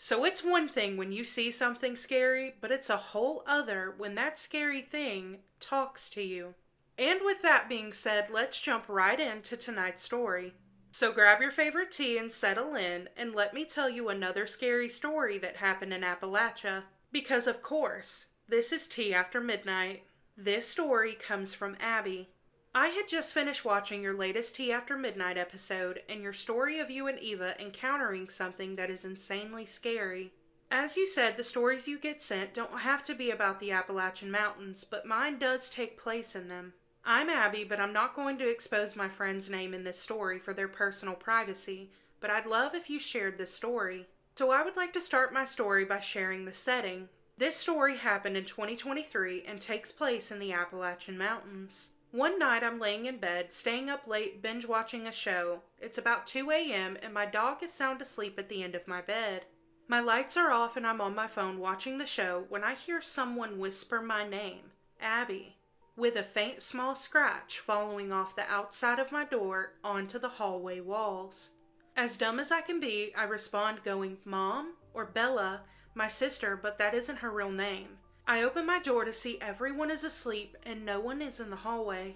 So it's one thing when you see something scary, but it's a whole other when that scary thing talks to you. And with that being said, let's jump right into tonight's story. So grab your favorite tea and settle in, and let me tell you another scary story that happened in Appalachia. Because, of course, this is Tea After Midnight. This story comes from Abbie. I had just finished watching your latest Tea After Midnight episode and your story of you and Eva encountering something that is insanely scary. As you said, the stories you get sent don't have to be about the Appalachian Mountains, but mine does take place in them. I'm Abbie, but I'm not going to expose my friend's name in this story for their personal privacy, but I'd love if you shared this story. So I would like to start my story by sharing the setting. This story happened in 2023 and takes place in the Appalachian Mountains. One night I'm laying in bed, staying up late, binge watching a show. It's about 2 a.m. and my dog is sound asleep at the end of my bed. My lights are off and I'm on my phone watching the show when I hear someone whisper my name, Abbie, with a faint small scratch following off the outside of my door onto the hallway walls. As dumb as I can be, I respond going, Mom, or Bella, my sister, but that isn't her real name. I open my door to see everyone is asleep and no one is in the hallway.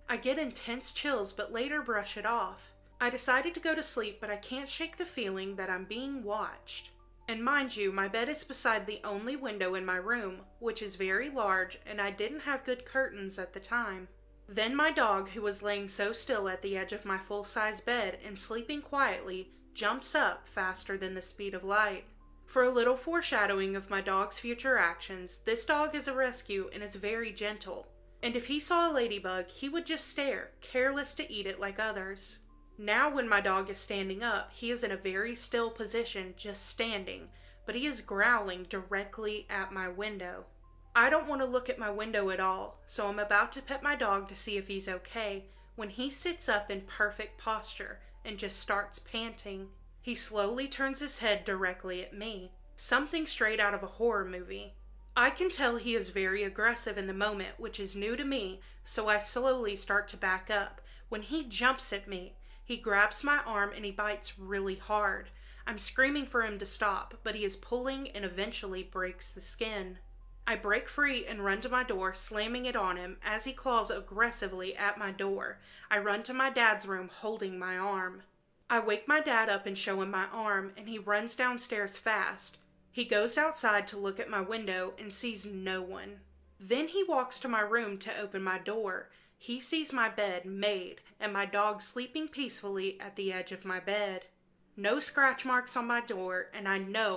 I get intense chills but later brush it off. I decided to go to sleep, but I can't shake the feeling that I'm being watched. And mind you, my bed is beside the only window in my room, which is very large, and I didn't have good curtains at the time. Then my dog, who was laying so still at the edge of my full-size bed and sleeping quietly, jumps up faster than the speed of light. For a little foreshadowing of my dog's future actions, this dog is a rescue and is very gentle. And if he saw a ladybug, he would just stare, careless to eat it like others. Now when my dog is standing up, he is in a very still position, just standing, but he is growling directly at my window. I don't want to look at my window at all, so I'm about to pet my dog to see if he's okay, when he sits up in perfect posture and just starts panting. He slowly turns his head directly at me, something straight out of a horror movie. I can tell he is very aggressive in the moment, which is new to me, so I slowly start to back up. When he jumps at me, he grabs my arm and he bites really hard. I'm screaming for him to stop, but he is pulling and eventually breaks the skin. I break free and run to my door, slamming it on him as he claws aggressively at my door. I run to my dad's room holding my arm. I wake my dad up and show him my arm, and he runs downstairs fast. He goes outside to look at my window and sees no one. Then he walks to my room to open my door. He sees my bed made and my dog sleeping peacefully at the edge of my bed. No scratch marks on my door, and I know